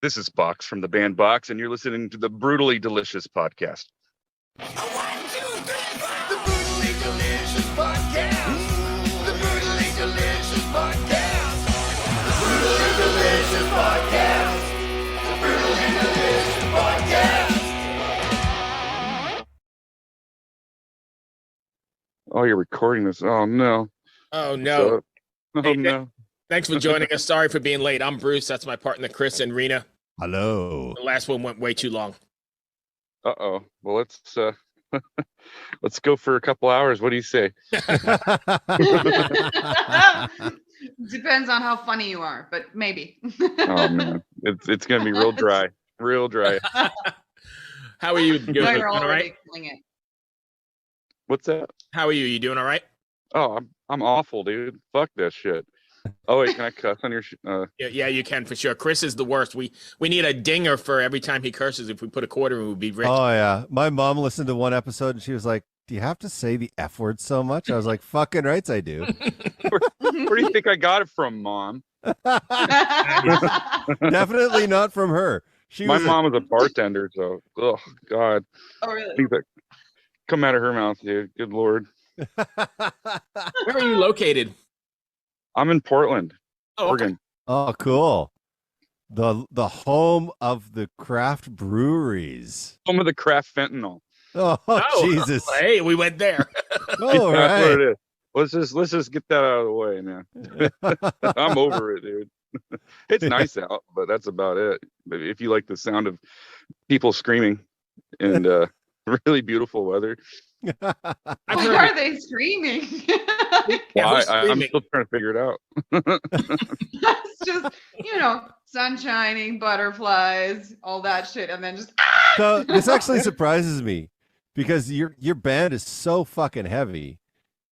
This is Box from the band Box, and you're listening to the Brutally Delicious podcast. The Brutally Delicious podcast. The Brutally Delicious podcast. The Brutally Delicious podcast. The Brutally Delicious podcast. Oh, you're recording this. Oh, no. Oh, no. Oh, Hey, no. Thanks for joining us. Sorry for being late. I'm Bruce. That's my partner, Chris and Rena. Hello. The last one went way too long. Uh-oh. Well, let's go for a couple hours. What do you say? Depends on how funny you are, but maybe. Oh, man. It's going to be real dry. Real dry. How are you doing? No, You you're doing all already right? killing it. What's that? How are you? You doing all right? Oh, I'm awful, dude. Fuck that shit. Oh, wait, can I cuss on your Yeah, you can for sure. Chris is the worst. We need a dinger for every time he curses. If we put a quarter in, we'd be rich. Oh, yeah. My mom listened to one episode and she was like, do you have to say the F word so much? I was like, fucking rights I do. Where do you think I got it from, Mom? Definitely not from her. My mom was a bartender, so, oh, God. Oh, really? Things that come out of her mouth, dude. Good Lord. Where are you located? I'm in Portland, Oh, okay. Oregon. Oh, cool. The home of the craft breweries. Home of the craft fentanyl. Oh, Jesus. Hey, we went there. Oh, That's what right. it is. Let's just get that out of the way, man. I'm over it, dude. It's nice out, but that's about it. If you like the sound of people screaming and really beautiful weather, I've Why heard are they screaming? Yeah, who's I'm screaming? still trying to figure it out. It's just, sun shining, butterflies, all that shit, and then just. So this actually surprises me because your band is so fucking heavy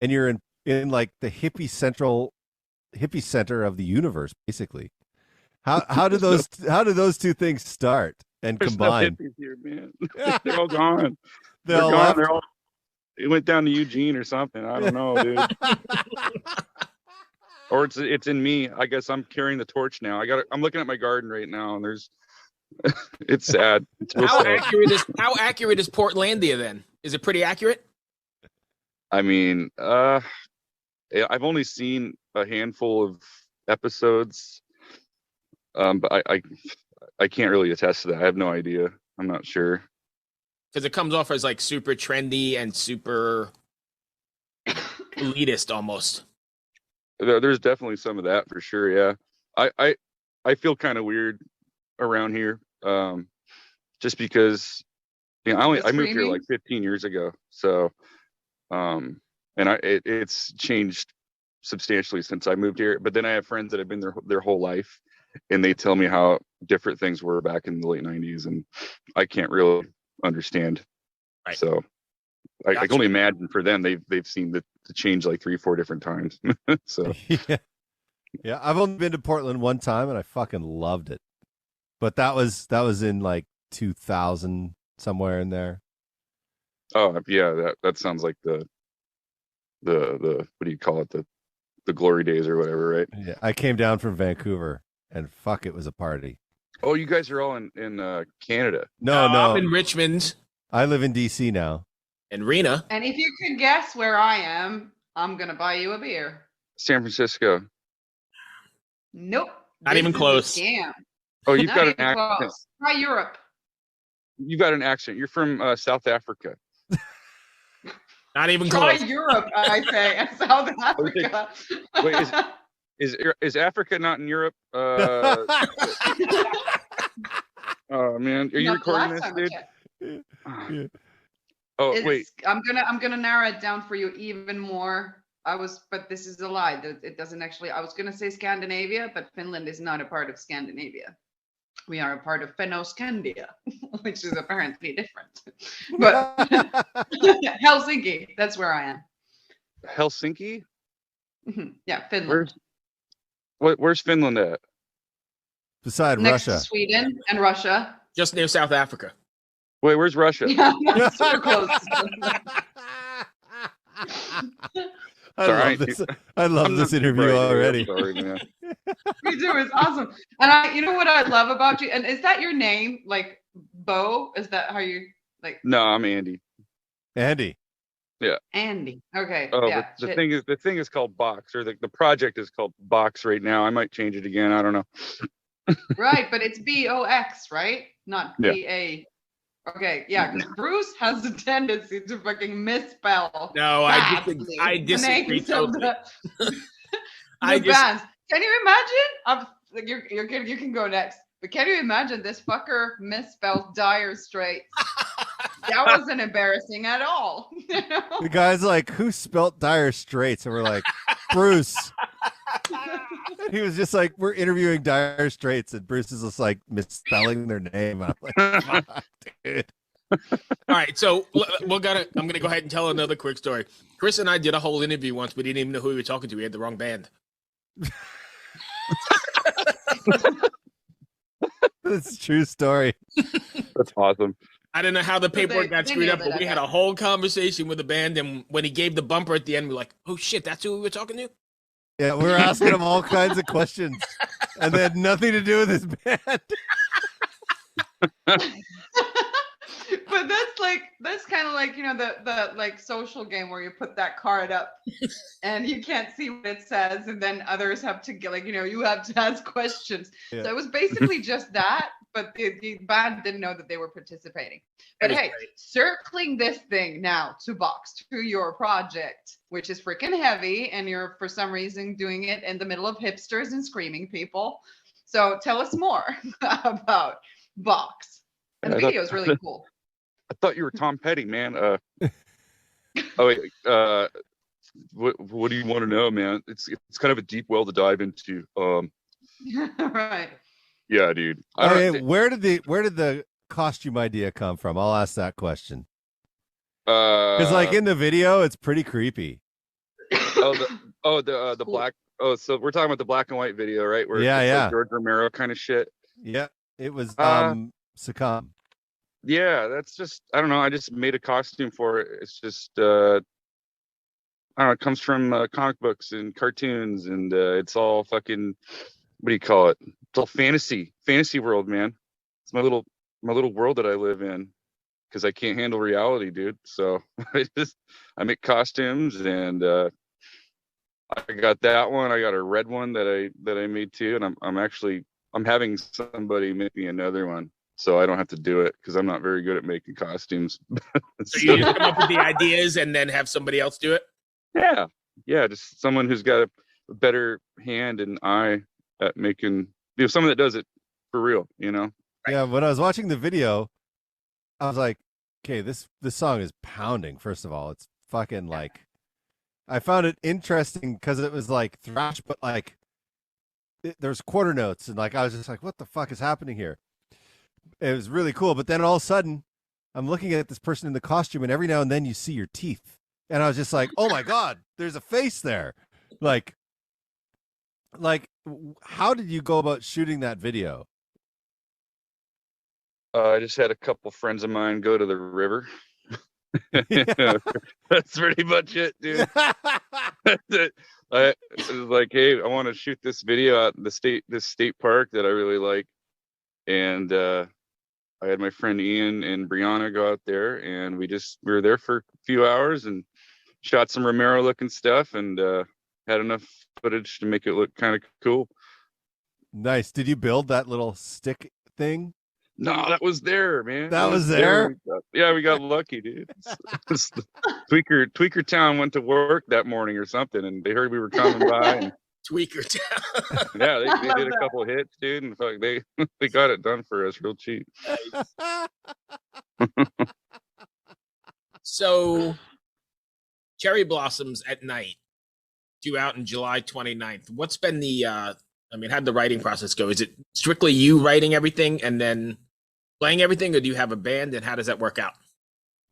and you're in like the hippie center of the universe, basically. How do those two things start and There's combine? no hippies here, man. They're all gone. They all gone. left? It went down to Eugene or something. I don't know, dude. Or it's in me. I guess I'm carrying the torch now. I'm looking at my garden right now, and it's sad. It's real how sad. accurate is Portlandia then? Is it pretty accurate? I mean, I've only seen a handful of episodes, but I can't really attest to that. I have no idea. I'm not sure. Because it comes off as like super trendy and super elitist almost. There's definitely some of that for sure. Yeah, I feel kind of weird around here, just because I moved here like 15 years ago, so and it's changed substantially since I moved here. But then I have friends that have been their whole life, and they tell me how different things were back in the late 90s, and I can't really understand. Right. So I can only imagine for them they've seen the change like 3-4 different times. So Yeah, I've only been to Portland one time and I fucking loved it. But that was in like 2000 somewhere in there. oh yeah, that sounds like the what do you call it, the glory days or whatever, right? Yeah, I came down from Vancouver and fuck, it was a party. Oh, you guys are all in Canada. No, I'm in Richmond I live in DC now. and Rena. And if you could guess where I am, I'm going to buy you a beer. San Francisco. Nope. Not even This is a close. Scam. Oh, you've Not got an even accent. close. Try Europe. You've got an accent. You're from South Africa. Not even Try close. Europe, I say, and South Africa. Wait, is Africa not in Europe? Oh man, are you Not the recording last this, time I dude? checked. Yeah. Oh It's- wait, I'm gonna narrow it down for you even more. But this is a lie. It doesn't actually. I was gonna say Scandinavia, but Finland is not a part of Scandinavia. We are a part of Fennoscandia, which is apparently different. But Helsinki, that's where I am. Helsinki? Yeah, Finland. Where's Finland at? Beside Next Russia. to Sweden and Russia. Just near South Africa. Wait, where's Russia? Yeah, super close. I Sorry, love this. I love I'm this not interview surprised, dude. already. I'm sorry, man. Me too. It's awesome. And you know what I love about you? And is that your name? Like Bo? Is that how you like No, I'm Andy. Andy. Andy? Okay. Oh, Yeah. the shit. thing is called Box, or the project is called Box right now. I might change it again. I don't know. Right, but it's BOX, right? Not Yeah. BA. Okay, yeah, because Bruce has a tendency to fucking misspell. No, badly I the disagree names of totally. the I just bands. Can you imagine? Like, you can go next. But can you imagine this fucker misspelled Dire Straits? That wasn't embarrassing at all. You know? The guy's like, who spelt Dire Straits? And we're like, Bruce. He was just like, we're interviewing Dire Straits, and Bruce is just like misspelling their name. And I'm like, fuck, dude. all right. So I'm gonna go ahead and tell another quick story. Chris and I did a whole interview once. We didn't even know who we were talking to. We had the wrong band. It's a true story. That's awesome. I don't know how the paperwork got they screwed up, nailed it, but we I had a guess. whole conversation with the band, and when he gave the bumper at the end, we're like, "Oh shit, that's who we were talking to." Yeah, we were asking him all kinds of questions, and they had nothing to do with his band. But that's kind of like, you know, the like social game where you put that card up and you can't see what it says, and then others have to get, like, you know, you have to ask questions. Yeah. So it was basically just that, but the band didn't know that they were participating. But That is hey, great. circling this thing now to Box, to your project, which is freaking heavy, and you're for some reason doing it in the middle of hipsters and screaming people. So tell us more about Box. And the I thought- video is really cool. I thought you were Tom Petty, man. Oh wait. What do you want to know, man? It's kind of a deep well to dive into. Right. Yeah, dude. Okay, where did the costume idea come from? I'll ask that question. Because like in the video, it's pretty creepy. the Cool. black. Oh, so we're talking about the black and white video, right? Where Yeah, it's yeah. like George Romero kind of shit. Yeah, it was Succumb. Yeah, that's just, I don't know. I just made a costume for it. It's just I don't know. It comes from comic books and cartoons, and it's all fucking, what do you call it? It's all fantasy world, man. It's my little world that I live in, because I can't handle reality, dude. So I make costumes, and I got that one. I got a red one that I made too, and I'm having somebody make me another one, so I don't have to do it, because I'm not very good at making costumes. So you just come up with the ideas and then have somebody else do it. Yeah, just someone who's got a better hand and eye at making, someone that does it for real, you know. Yeah, when I was watching the video, I was like, okay, this song is pounding. First of all, it's fucking like, I found it interesting because it was like thrash, but like there's quarter notes, and like I was just like, what the fuck is happening here? It was really cool, but then all of a sudden, I'm looking at this person in the costume, and every now and then you see your teeth, and I was just like, oh my god, there's a face there. Like, how did you go about shooting that video? I just had a couple friends of mine go to the river. That's pretty much it, dude. I was like, hey, I want to shoot this video out in this state park that I really like, and I had my friend Ian and Brianna go out there, and we were there for a few hours and shot some Romero looking stuff, and had enough footage to make it look kind of cool. Nice. Did you build that little stick thing? No, that was there, man. That was there? Yeah, we got lucky, dude. Tweaker Town went to work that morning or something, and they heard we were coming by. And, Tweaker Town. yeah, they love did a that. couple hits, dude, and fuck, they got it done for us real cheap. So, Cherry Blossoms at Night, due out in July 29th. What's been how'd the writing process go? Is it strictly you writing everything and then playing everything, or do you have a band, and how does that work out?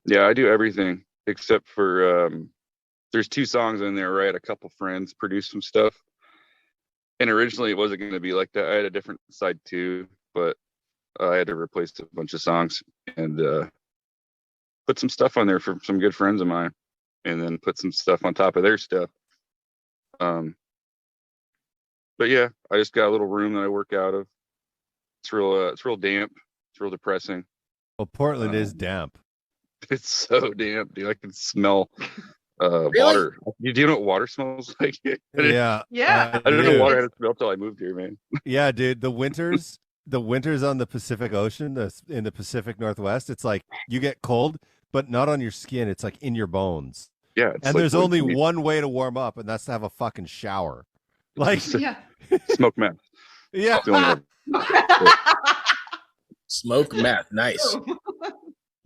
Yeah, I do everything except for there's 2 songs in there, right? A couple friends produced some stuff, and originally it wasn't going to be like that. I had a different side too, but I had to replace a bunch of songs and put some stuff on there for some good friends of mine, and then put some stuff on top of their stuff. But yeah, I just got a little room that I work out of. It's real damp. It's real depressing. Well, Portland is damp. It's so damp, dude. I can smell Really? water. Do you know what water smells like? Yeah. Yeah. I didn't know do. water had a smell till I moved here, man. Yeah, dude. The winters on the Pacific Ocean, in the Pacific Northwest, it's like you get cold, but not on your skin. It's like in your bones. Yeah. It's And like there's only what you one way to warm up, and that's to have a fucking shower. Like, Yeah. need. Smoke meth. yeah. That's the only way. Smoke meth. Nice.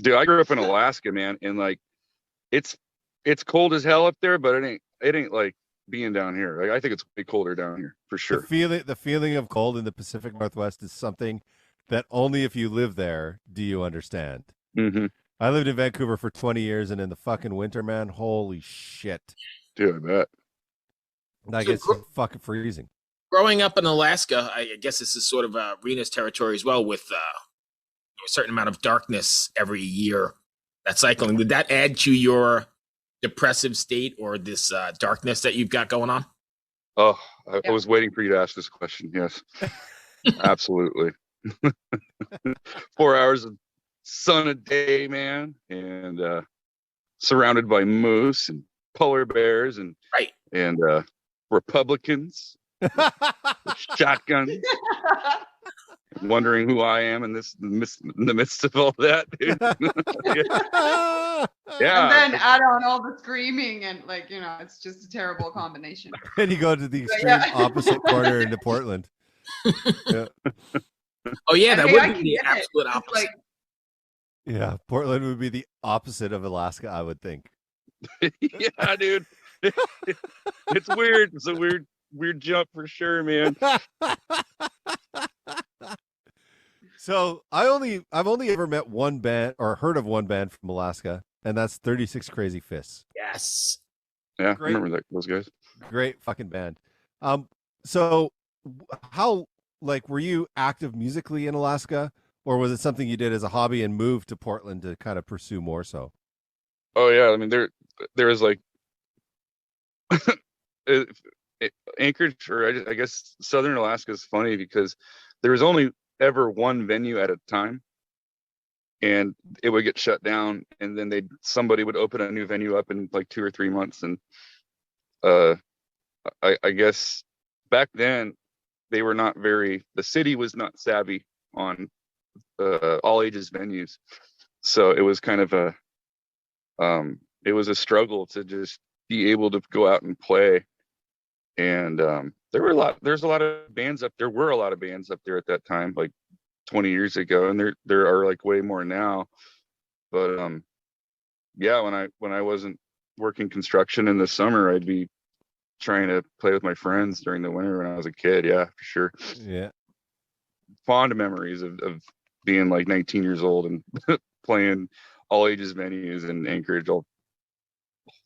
Dude, I grew up in Alaska, man, and like it's cold as hell up there, but it ain't like being down here. Like I think it's way colder down here for sure. The feeling of cold in the Pacific Northwest is something that only if you live there do you understand. Mm-hmm. I lived in Vancouver for 20 years, and in the fucking winter, man, holy shit. Dude, I bet. Like, So it's fucking freezing. Growing up in Alaska, I guess this is sort of Rena's territory as well, with a certain amount of darkness every year. That cycling, did that add to your depressive state or this darkness that you've got going on? Oh, I Yeah. was waiting for you to ask this question. Yes, absolutely. 4 hours of sun a day, man, and surrounded by moose and polar bears and Right. and Republicans with shotguns, wondering who I am in the midst of all that, dude. Yeah. And then add on all the screaming and it's just a terrible combination. And you go to the extreme yeah. opposite corner into Portland. Yeah. Oh yeah, I that mean, I would can be the get it. absolute It's opposite. like, Yeah, Portland would be the opposite of Alaska, I would think. Yeah, dude. It's weird. It's a weird jump for sure, man. So I've only ever met one band or heard of one band from Alaska, and that's 36 Crazy Fists. Yes. Yeah, Great. I remember those guys. Great fucking band. So how, like, were you active musically in Alaska, or was it something you did as a hobby and moved to Portland to kind of pursue more so? Oh yeah, I mean there is like Anchorage, or I guess Southern Alaska is funny because there was only ever one venue at a time, and it would get shut down, and then somebody would open a new venue up in like 2 or 3 months, and I guess back then the city was not savvy on all ages venues, so it was kind of it was a struggle to just be able to go out and play. And there's a lot of bands up there. Were a lot of bands up there at that time, like 20 years ago, and there are like way more now. But yeah, when I wasn't working construction in the summer, I'd be trying to play with my friends during the winter when I was a kid. Yeah, for sure. Yeah. Fond memories of being like 19 years old and playing all ages venues in Anchorage. I'll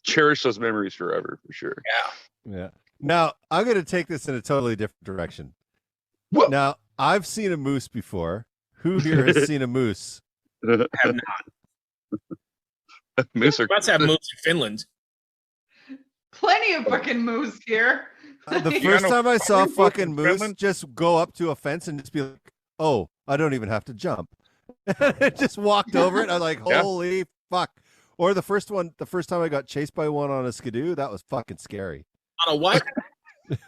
cherish those memories forever, for sure. Yeah. Now, I'm going to take this in a totally different direction. Whoa. Now, I've seen a moose before. Who here has seen a moose? Have not. Moose are Let's have moose in Finland. plenty of fucking moose here. The Yeah, first no, time I saw a fucking fucking moose Finland. just go up to a fence and just be like, oh, I don't even have to jump. It just walked over it. I was like, Yeah. holy fuck. Or the first time I got chased by one on a skidoo, that was fucking scary. On a what?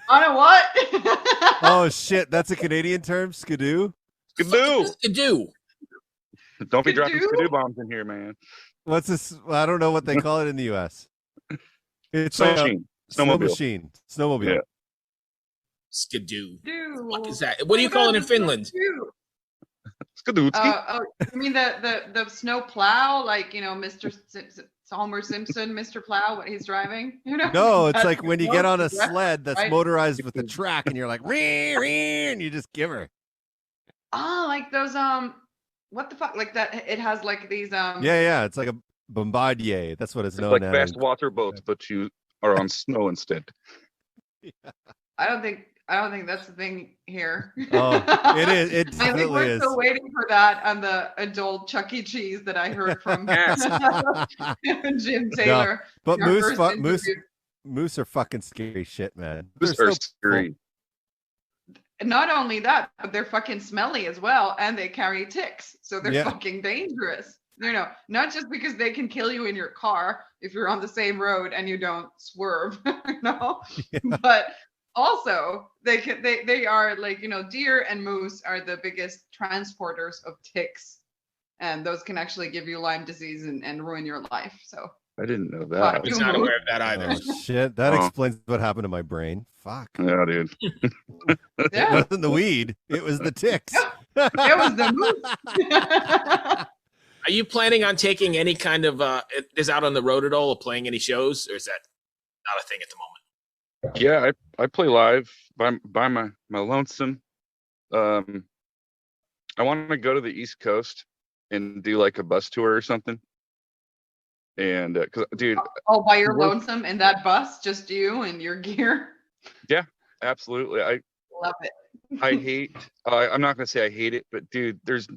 On a what? Oh shit, that's a Canadian term, skidoo? Skidoo. Skidoo. Don't be dropping Skidoo? skidoo bombs in here, man. What's this? I don't know what they call it in the US. It's Snow like a machine. snow Snowmobile. machine. Snowmobile. Yeah. Skidoo. Dude. What is that? What do you call it in Finland? Skidoo. Oh, you mean the snow plow, like Mr. Homer Simpson, Mr. Plow, what he's driving? No, it's That's like when you get on a yeah. sled that's right. motorized with the track and you're like, "Ree, ree," and you just give her. Oh, like those what the fuck? Like that? It has like these Yeah, it's like a bombardier. That's what it's It's known like as. fast water boats, but you are on snow instead. I don't think that's the thing here. Oh, it is. It I think definitely we're is. still waiting for that on the adult Chuck E. Cheese that I heard from Yes. Jim Taylor. But in our first interview. Moose are fucking scary shit, man. They're Those are so scary. Not only that, but they're fucking smelly as well, and they carry ticks, so they're Yeah. fucking dangerous. You know, not just because they can kill you in your car if you're on the same road and you don't swerve, you know, Yeah. but also they are like, you know, deer and moose are the biggest transporters of ticks, and those can actually give you Lyme disease and ruin your life. So I didn't know Fuck that. I was you, not Moose. aware of that either. Oh shit! That Oh. explains what happened to my brain. Fuck. Yeah, dude. It yeah, wasn't the weed. It was the ticks. it was the moose. Are you planning on taking any kind of is out on the road at all, or playing any shows, or is that not a thing at the moment? Yeah, I play live by my lonesome. I want to go to the East Coast and do like a bus tour or something. And cause dude, Oh, by your Work- lonesome in that bus, just you and your gear. absolutely. I Love it. hate. I'm not gonna say I hate it, but dude, there's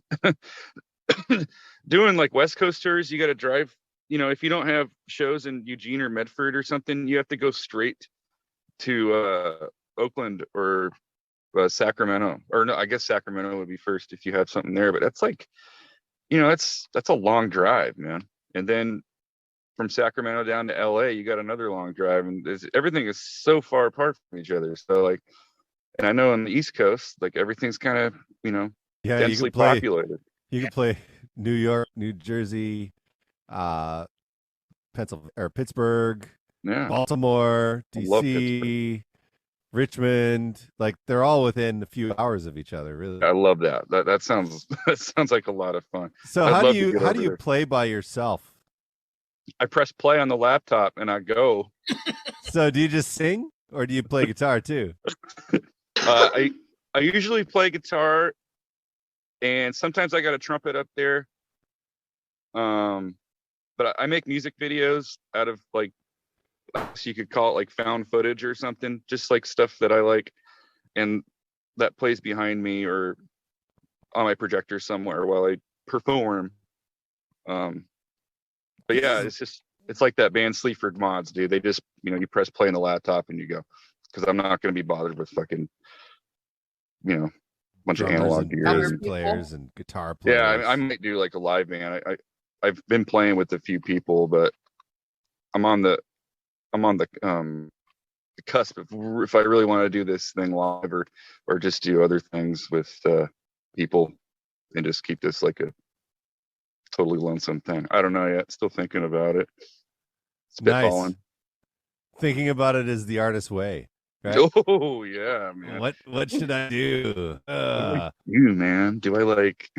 doing like West Coast tours. You got to drive. You know, if you don't have shows in Eugene or Medford or something, you have to go straight to Oakland or Sacramento. Or no, I guess Sacramento would be first if you have something there. But that's like, you know, that's a long drive, man. And then from Sacramento down to LA, you got another long drive, and everything is so far apart from each other. So like, and I know on the East Coast, like everything's kind of, you know, Yeah, you densely can play. populated. You can play New York, New Jersey, Pennsylvania or Pittsburgh, Yeah. Baltimore, I love DC, Richmond. Like they're all within a few hours of each other. Really. I love that. That sounds that sounds like a lot of fun. So I'd how love do to you get how over do you there. play by yourself? I press play on the laptop and I go. So do you just sing or do you play guitar too? I usually play guitar, and sometimes I got a trumpet up there. But I make music videos out of like, so you could call it like found footage or something, just like stuff that I like, and that plays behind me or on my projector somewhere while I perform. But yeah, it's like that band Sleaford Mods, dude. They just, you know, you press play on the laptop and you go, because I'm not going to be bothered with fucking, you know, bunch of Drummers analog and gear. bass and- players and guitar players. yeah, I might do like a live band. I've been playing with a few people, but I'm on the cusp of if I really want to do this thing live or just do other things with people and just keep this like a totally lonesome thing. I don't know yet. Still thinking about it. Nice. Spitballing. Thinking about it is the artist's way. Right? Oh yeah, man. What should I do? You man, do I like?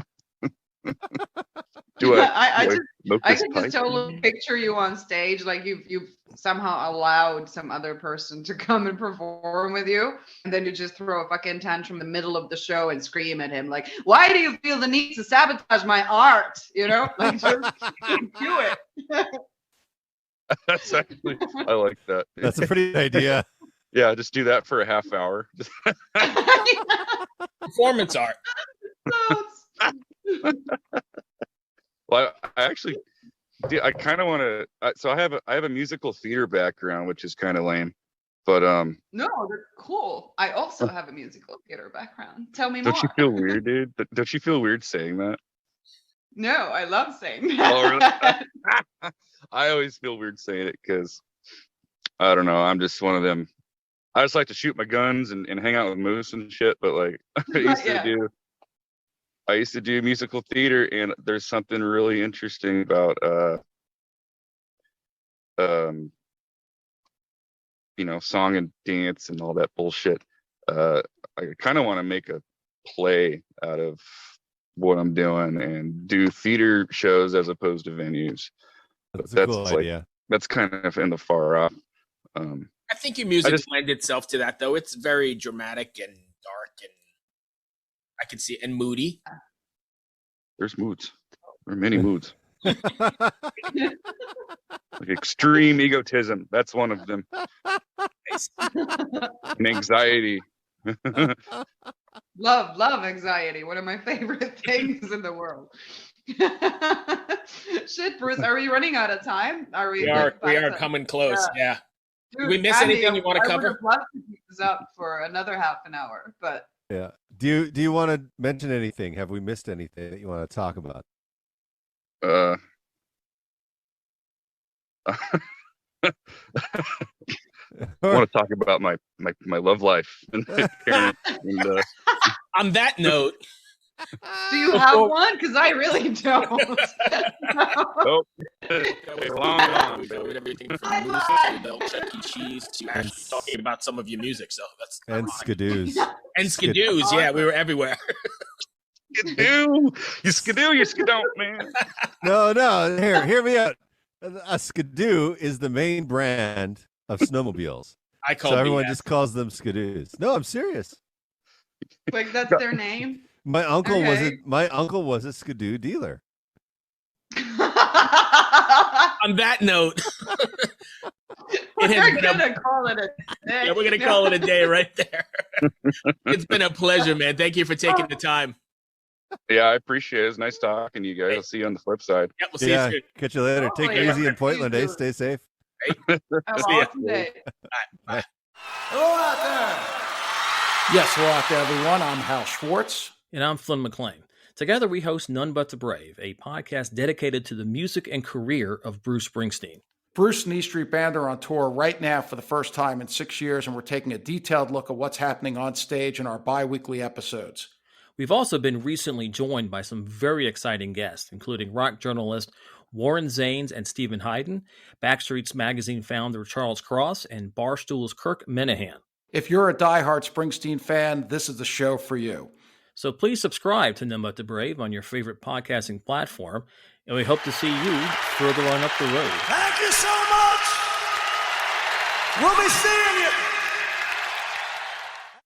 do I? I do just smoke I this can just pipe? totally picture you on stage, like you've somehow allowed some other person to come and perform with you, and then you just throw a fucking tantrum in the middle of the show and scream at him like, "Why do you feel the need to sabotage my art?" You know, like just do it. That's actually, I like that. That's a pretty good idea. Yeah, just do that for a half hour. Performance art. Well, I actually, I kind of want to. So I have a musical theater background, which is kind of lame, but No, they're cool. I also have a musical theater background. Tell me more. don't you feel weird, dude? Don't you feel weird saying that? No, I love saying Oh, that. really? I always feel weird saying it because I don't know. I'm just one of them. I just like to shoot my guns and hang out with moose and shit. But like I used to do musical theater, and there's something really interesting about you know, song and dance and all that bullshit. I kind of want to make a play out of what I'm doing and do theater shows as opposed to venues. That's a That's cool like- idea. That's kind of in the far off. I think your music just- lends itself to that, though. It's very dramatic and dark, and I can see and moody. There's moods. There are many moods. Like extreme egotism. That's one of them. Nice. And anxiety. Love anxiety. One of my favorite things in the world. Shit, Bruce, are we running out of time? Are we? We are coming close. Yeah. Did we miss anything you want to I would cover? have loved to keep this up for another half an hour, but Yeah. Do you want to mention anything? Have we missed anything that you want to talk about? I want to talk about my love life and On that note, do you have one? Because I really don't. oh, we covered everything from moose to Bell Chuck E. Cheese to actually talking about some of your music. So that's And skidoos. and skidoos. Yeah, we were everywhere. skidoo, you skidoo, man. No. Hear me out. A skidoo is the main brand of snowmobiles, I call so everyone just calls them skidoos. No, I'm serious. Like that's their name. My uncle Okay. was a skidoo dealer. On that note, We're has been gonna call it a day. yeah, we're gonna call it a day right there. It's been a pleasure, man. Thank you for taking the time. Yeah, I appreciate it. It's nice talking to you guys. I'll see you on the flip side. Yeah, we'll see you soon. Catch you later. Take it yeah. easy in Portland, eh? You too. Stay safe. Have an See ya. awesome day. Hello out there. Yes, hello out there, everyone. I'm Hal Schwartz. And I'm Flynn McLean. Together we host None But the Brave, a podcast dedicated to the music and career of Bruce Springsteen. Bruce and E Street Band are on tour right now for the first time in 6 years, and we're taking a detailed look at what's happening on stage in our bi-weekly episodes. We've also been recently joined by some very exciting guests, including rock journalist Warren Zanes and Stephen Hayden, Backstreet's Magazine founder Charles Cross, and Barstool's Kirk Minahan. If you're a diehard Springsteen fan, this is the show for you. So please subscribe to None But the Brave on your favorite podcasting platform, and we hope to see you further on up the road. Thank you so much. We'll be seeing you.